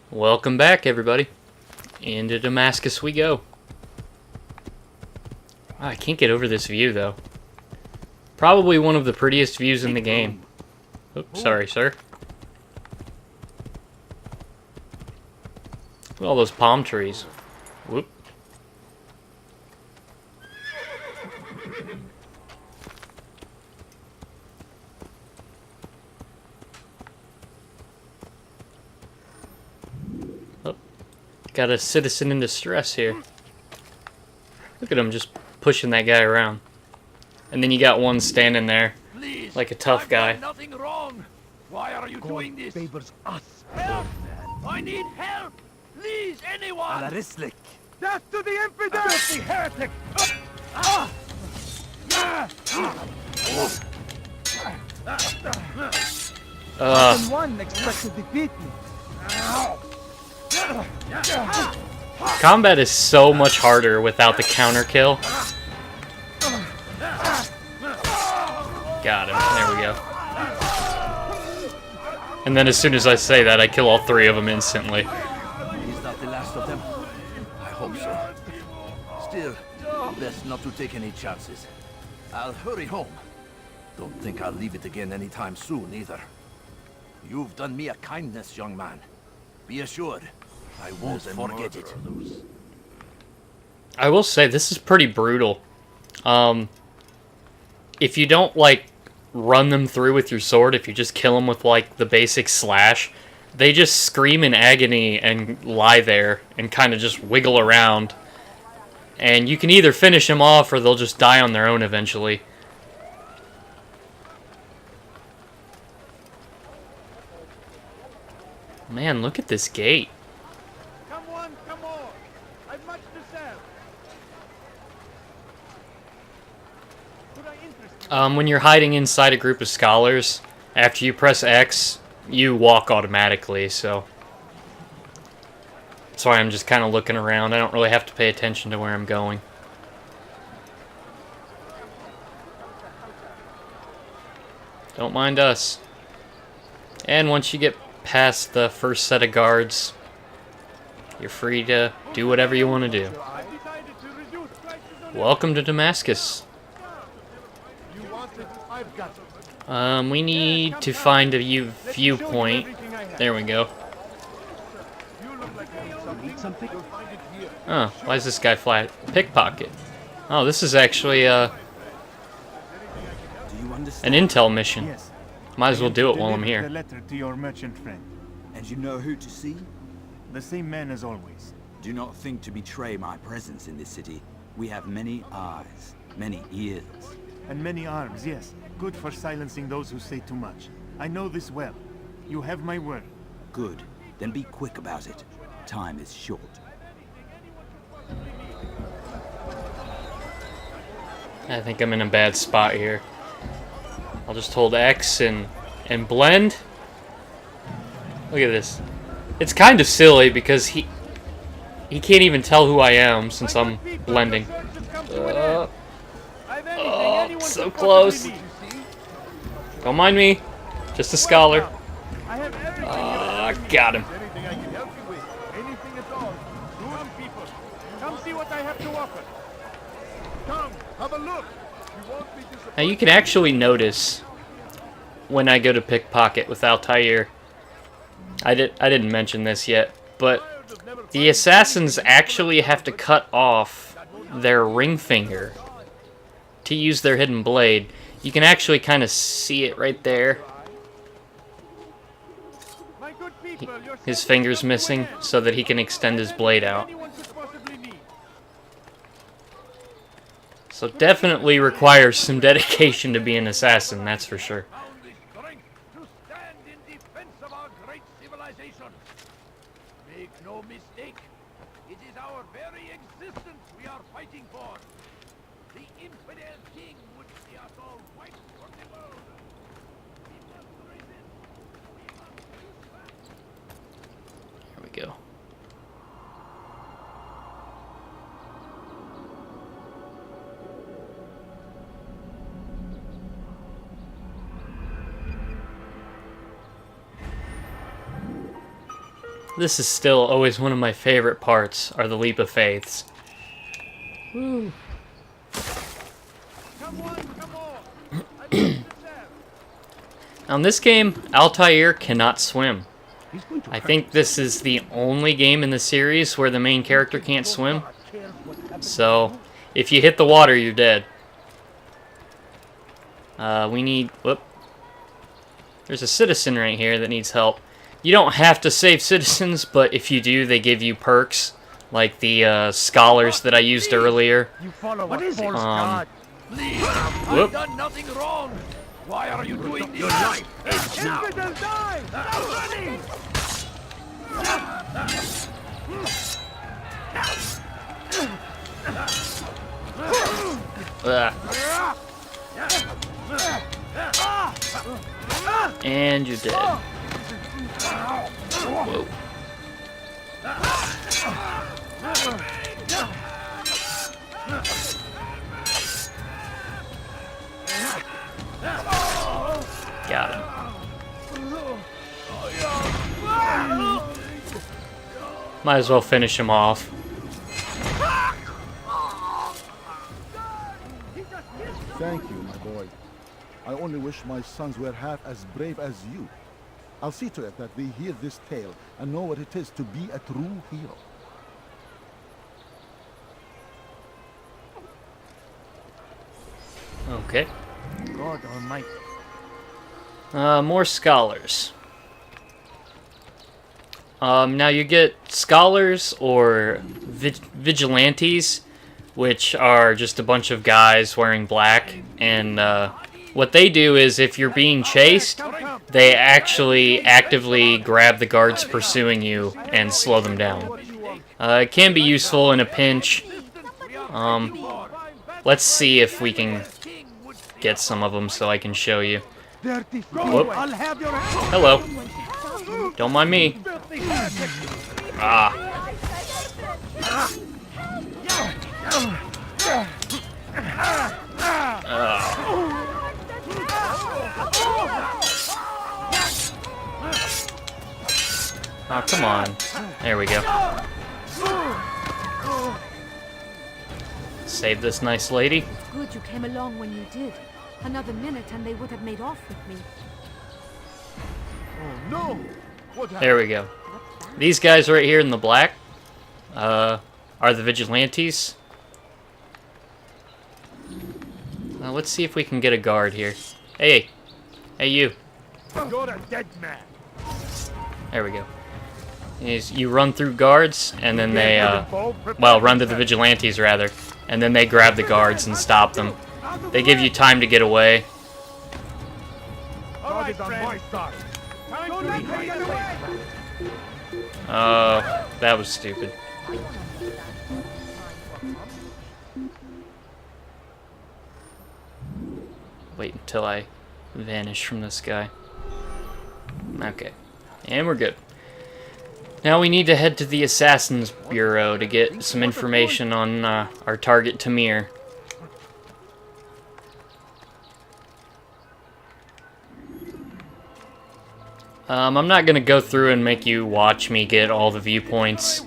Welcome back, everybody. Into Damascus we go. I can't get over this view, though. Probably one of the prettiest views in the game. Oops, sorry, sir. Look at all those palm trees. Whoop. Oh, got a citizen in distress here. Look at him just pushing that guy around. And then you got one standing there, Please, like a tough guy. I've done nothing wrong. Why are you doing this? Favors us. Help! I need help! Please, anyone! Alarislik. Death to the infidel! Filthy heretic! One expects to defeat me. Combat is so much harder without the counter kill. Got him. There we go. And then as soon as I say that, I kill all three of them instantly. Is that the last of them? I hope so. Still, best not to take any chances. I'll hurry home. Don't think I'll leave it again anytime soon, either. You've done me a kindness, young man. Be assured, I won't forget it. I will say, this is pretty brutal. If you don't, like, run them through with your sword, if you just kill them with, like, the basic slash, they just scream in agony and lie there and kind of just wiggle around. And you can either finish them off or they'll just die on their own eventually. Man, look at this gate. Come on, come on! I've much to sell. When you're hiding inside a group of scholars, after you press X, you walk automatically, so... That's why I'm just kind of looking around. I don't really have to pay attention to where I'm going. Don't mind us. And once you get past the first set of guards, you're free to do whatever you want to do. Welcome to Damascus. We need to find a viewpoint. There we go. Oh, why is this guy flat? Pickpocket. Oh, this is actually an intel mission. Yes. Might as well do it while I'm The here. letter to your merchant friend. And you know who to see? The same man as always. Do not think to betray my presence in this city. We have many eyes, many ears. And many arms, yes. Good for silencing those who say too much. I know this well. You have my word. Good. Then be quick about it. Time is short. I think I'm in a bad spot here. I'll just hold X and blend. Look at this. It's kind of silly because he can't even tell who I am since I'm blending. Oh, so close. Don't mind me. Just a scholar. Got him. Anything at all. Come, people. Come see what I have to offer. Come, have a look. You won't be disappointed. Now you can actually notice when I go to pickpocket with Altair. I didn't mention this yet, but the assassins actually have to cut off their ring finger to use their hidden blade. You can actually kind of see it right there. My good people, your His finger's missing so that he can extend his blade out. anyone could possibly need. So definitely requires some dedication to be an assassin, that's for sure. Found the strength to stand in defense of our great civilization. Make no mistake, it is our very existence we are fighting for. The infidel king would see us all wiped from the world. We must resist. We must push back. Here we go. This is still always one of my favorite parts, are the leap of faiths. Woo. Now in this game, Altair cannot swim. I think this is the only game in the series where the main character can't swim. So, if you hit the water, you're dead. We need... Whoop. There's a citizen right here that needs help. You don't have to save citizens, but if you do, they give you perks. Like the scholars that I used earlier. You follow What a is it? false god. Please, Whoop. I've done nothing wrong. Why are you doing this? Your life is now. Infidel die! Now running. And you're dead. Whoa. Got him. Might as well finish him off. Thank you, my boy. I only wish my sons were half as brave as you. I'll see to it that they hear this tale and know what it is to be a true hero. Okay. God almighty. More scholars. Now you get scholars or vigilantes, which are just a bunch of guys wearing black, and what they do is if you're being chased, they actually actively grab the guards pursuing you and slow them down. It can be useful in a pinch. Let's see if we can get some of them so I can show you. Dirty Whoop. I'll have your Hello. Don't mind me. Ah. Oh, come on. There we go. Save this nice lady. Good you came along when you did. Another minute and they would have made off with me. Oh no! What happened? There we go. These guys right here in the black are the vigilantes. Let's see if we can get a guard here. Hey. Hey, you. You're a dead man. There we go. You run through guards, and then they, well, run to the vigilantes, rather. And then they grab the guards and stop them. They give you time to get away. All right, on my side. Don't let me get away. Oh, that was stupid. Wait until I vanish from this guy. Okay. And we're good. Now we need to head to the Assassin's Bureau to get some information on our target, Tamir. I'm not gonna go through and make you watch me get all the viewpoints,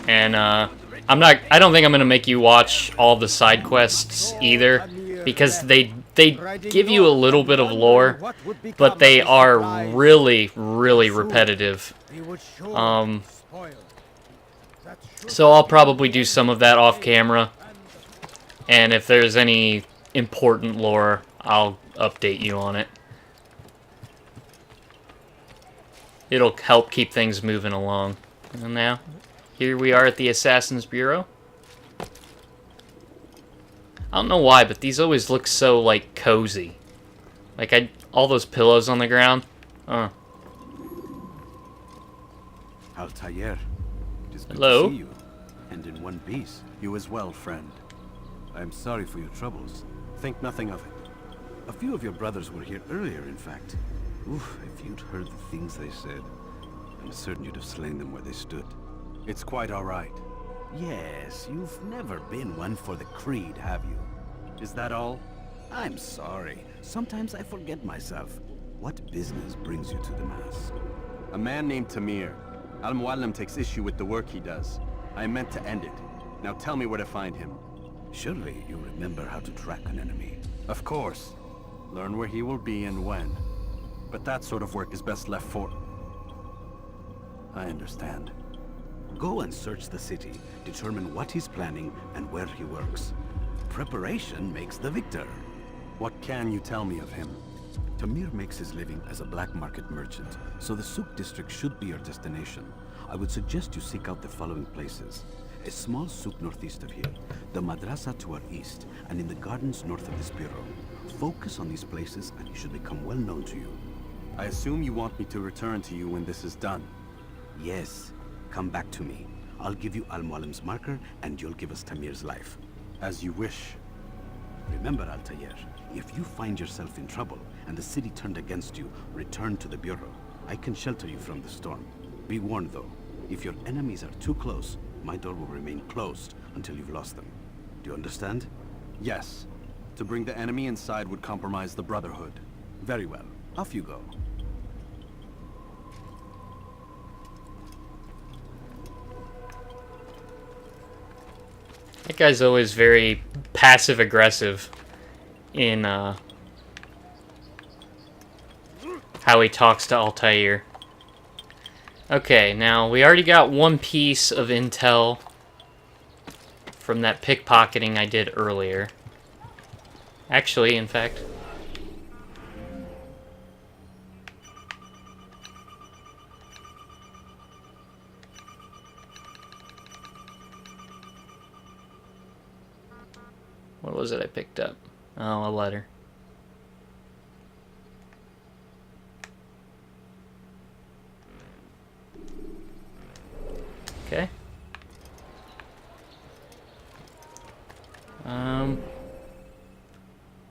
and I don't think I'm gonna make you watch all the side quests either, because they give you a little bit of lore, but they are really, really repetitive. So I'll probably do some of that off camera, and if there's any important lore, I'll update you on it. It'll help keep things moving along. And now, here we are at the Assassin's Bureau. I don't know why, but these always look so, like, cozy. Like, all those pillows on the ground. Altair, it is good Hello? to see you, and in one piece. You as well, friend. I am sorry for your troubles. Think nothing of it. A few of your brothers were here earlier, in fact. Oof, if you'd heard the things they said, I'm certain you'd have slain them where they stood. It's quite all right. Yes, you've never been one for the creed, have you? Is that all? I'm sorry. Sometimes I forget myself. What business brings you to Damascus? A man named Tamir. Al-Muallim takes issue with the work he does. I meant to end it. Now tell me where to find him. Surely you remember how to track an enemy. Of course. Learn where he will be and when. But that sort of work is best left for... I understand. Go and search the city, determine what he's planning and where he works. Preparation makes the victor. What can you tell me of him? Tamir makes his living as a black market merchant, so the Souk district should be your destination. I would suggest you seek out the following places. A small souk northeast of here, the madrasa to our east, and in the gardens north of this bureau. Focus on these places and he should become well known to you. I assume you want me to return to you when this is done. Yes, come back to me. I'll give you Al-Muallim's marker and you'll give us Tamir's life. As you wish. Remember, Altair, if you find yourself in trouble and the city turned against you, return to the bureau. I can shelter you from the storm. Be warned though, if your enemies are too close, my door will remain closed until you've lost them. Do you understand? Yes. To bring the enemy inside would compromise the Brotherhood. Very well. Off you go. That guy's always very passive-aggressive in how he talks to Altair. Okay, now we already got one piece of intel from that pickpocketing I did earlier. Actually, in fact... what was it I picked up? Oh, a letter. Okay.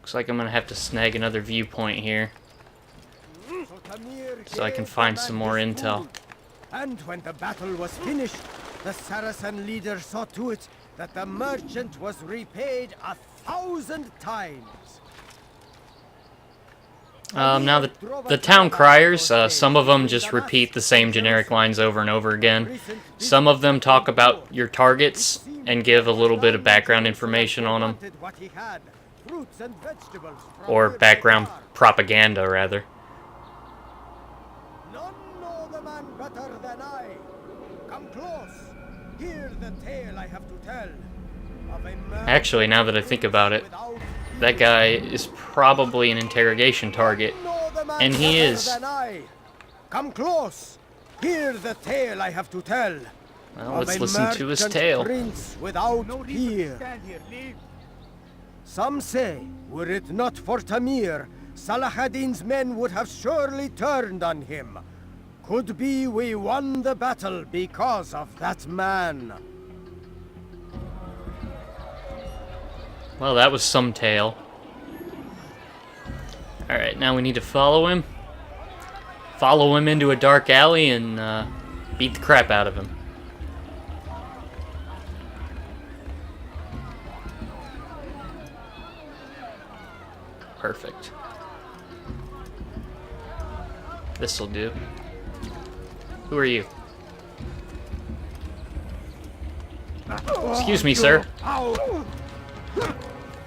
Looks like I'm gonna have to snag another viewpoint here, so I can find some more intel. And when the battle was finished, the Saracen leader saw to it that the merchant was repaid 1,000 times. Now the town criers, some of them just repeat the same generic lines over and over again. Some of them talk about your targets and give a little bit of background information on them. Or background propaganda, rather. None know the man better than I. Come close. Hear the tale I have to tell. Actually, now that I think about it, that guy is probably an interrogation target. And he is. Come close. Hear the tale I have to tell. Well, let's listen to his tale. Prince without peer. Some say, were it not for Tamir, Salah ad-Din's men would have surely turned on him. Could be we won the battle because of that man. Well, that was some tale. Alright, now we need to follow him. Follow him into a dark alley and beat the crap out of him. Perfect. This'll do. Who are you? Excuse me, sir.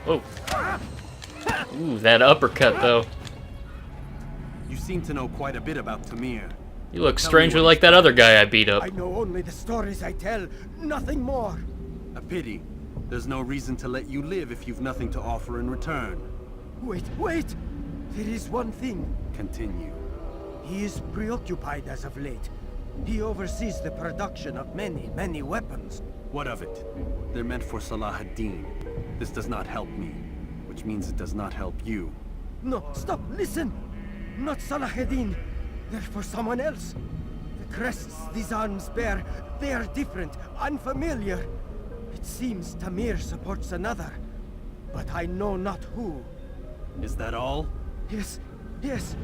Whoa. Ooh, that uppercut, though. You seem to know quite a bit about Tamir. You look strangely like that other guy I beat up. I know only the stories I tell, nothing more. A pity. There's no reason to let you live if you've nothing to offer in return. Wait, wait! There is one thing. Continue. He is preoccupied as of late. He oversees the production of many, many weapons. What of it? They're meant for Salah ad-Din. This does not help me, which means it does not help you. No, stop, listen! Not Salah ad-Din. They're for someone else. The crests these arms bear, they are different, unfamiliar. It seems Tamir supports another, but I know not who. Is that all? Yes, yes.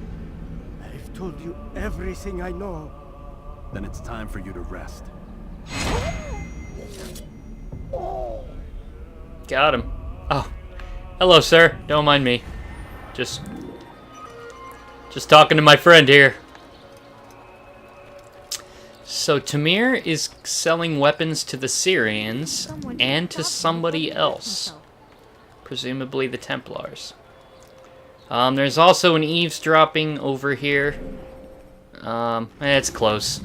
I've told you everything I know. Then it's time for you to rest. Got him. Oh. Hello, sir. Don't mind me. Just talking to my friend here. So Tamir is selling weapons to the Syrians and to somebody else. Presumably the Templars. There's also an eavesdropping over here. It's close.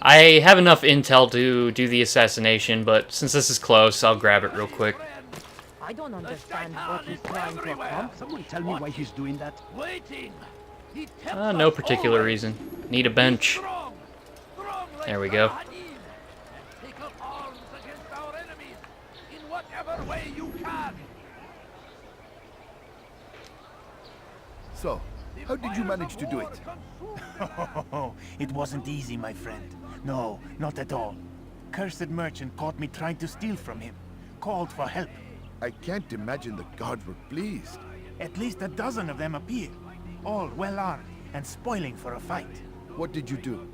I have enough intel to do the assassination, but since this is close, I'll grab it real quick. I don't understand what he's trying to accomplish. Someone tell me why he's doing that. Waiting. No particular reason. Need a bench. There we go. Take up arms against our enemies in whatever way you can. So, how did you manage to do it? It wasn't easy, my friend. No, not at all. Cursed merchant caught me trying to steal from him. Called for help. I can't imagine the guards were pleased. At least a dozen of them appeared. All well armed and spoiling for a fight. What did you do?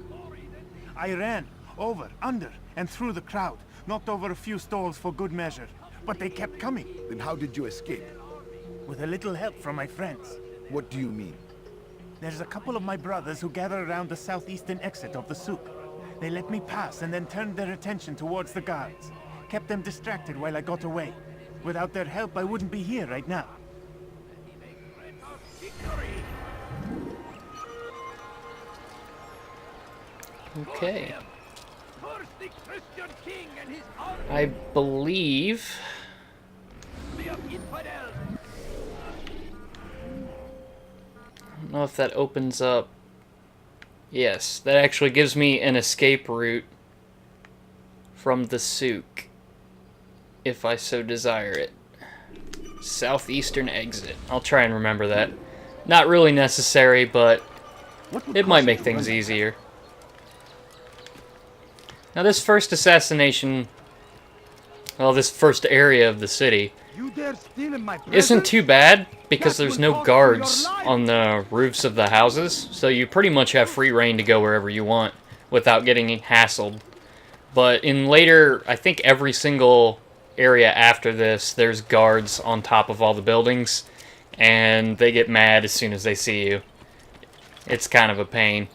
I ran over, under, and through the crowd. Knocked over a few stalls for good measure. But they kept coming. Then how did you escape? With a little help from my friends. What do you mean? There's a couple of my brothers who gather around the southeastern exit of the souk. They let me pass and then turned their attention towards the guards. Kept them distracted while I got away. Without their help, I wouldn't be here right now. Okay. I believe... I don't know if that opens up... Yes, that actually gives me an escape route from the souk, if I so desire it. Southeastern exit. I'll try and remember that. Not really necessary, but it might make things easier. Now this first assassination, well, this first area of the city, isn't too bad because there's no guards on the roofs of the houses, so you pretty much have free reign to go wherever you want without getting hassled. But in later, I think every single area after this, there's guards on top of all the buildings, and they get mad as soon as they see you. It's kind of a pain.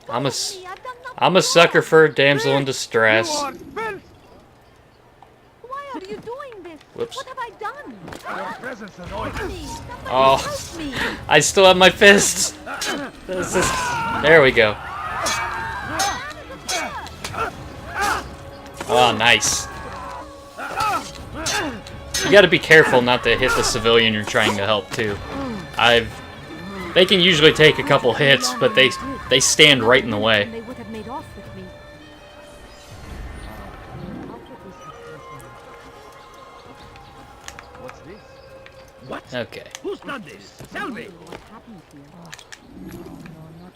I'm a sucker for a damsel in distress. Why are you doing this? Whoops. What have I done? Your presence annoys me. Oh, I still have my fists. There we go. Oh, nice. You gotta be careful not to hit the civilian you're trying to help, too. They can usually take a couple hits, but they stand right in the way. They would have made off with me. What's this? What? Okay. Who's done this? Tell me. What happened here? No, not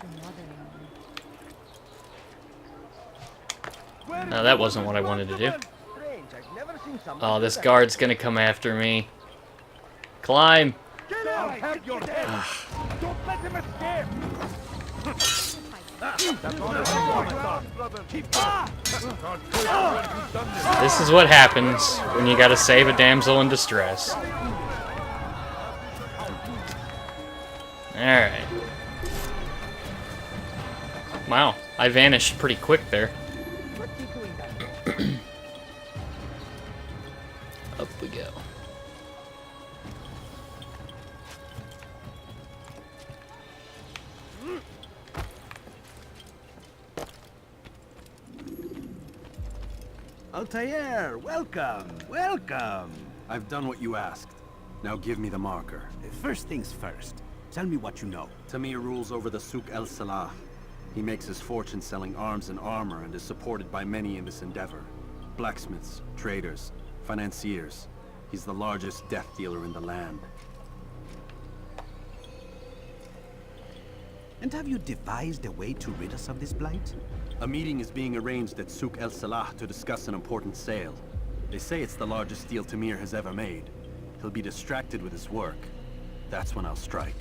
another. No, that wasn't what I wanted to do. Oh, this guard's gonna come after me. Climb! I'll have your head. Don't let him escape. This is what happens when you gotta save a damsel in distress. Alright. Wow, I vanished pretty quick there. Up we go. Altair, welcome, welcome. I've done what you asked. Now give me the marker. First things first. Tell me what you know. Tamir rules over the Souk El Salah. He makes his fortune selling arms and armor and is supported by many in this endeavor. Blacksmiths, traders, financiers. He's the largest death dealer in the land. And have you devised a way to rid us of this blight? A meeting is being arranged at Souk El Salah to discuss an important sale. They say it's the largest deal Tamir has ever made. He'll be distracted with his work. That's when I'll strike.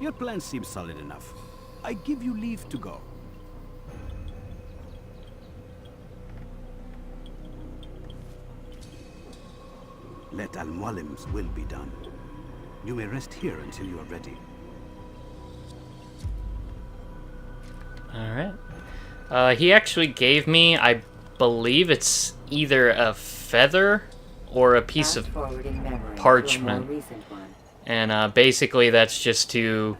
Your plan seems solid enough. I give you leave to go. Let Al-Mualim's will be done. You may rest here until you are ready. Alright. He actually gave me, I believe it's either a feather or a piece of parchment. And basically that's just to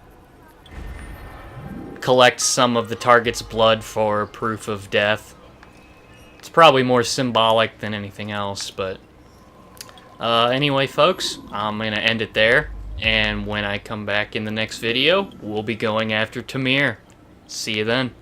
collect some of the target's blood for proof of death. It's probably more symbolic than anything else, but... anyway, folks, I'm going to end it there. And when I come back in the next video, we'll be going after Tamir. See you then.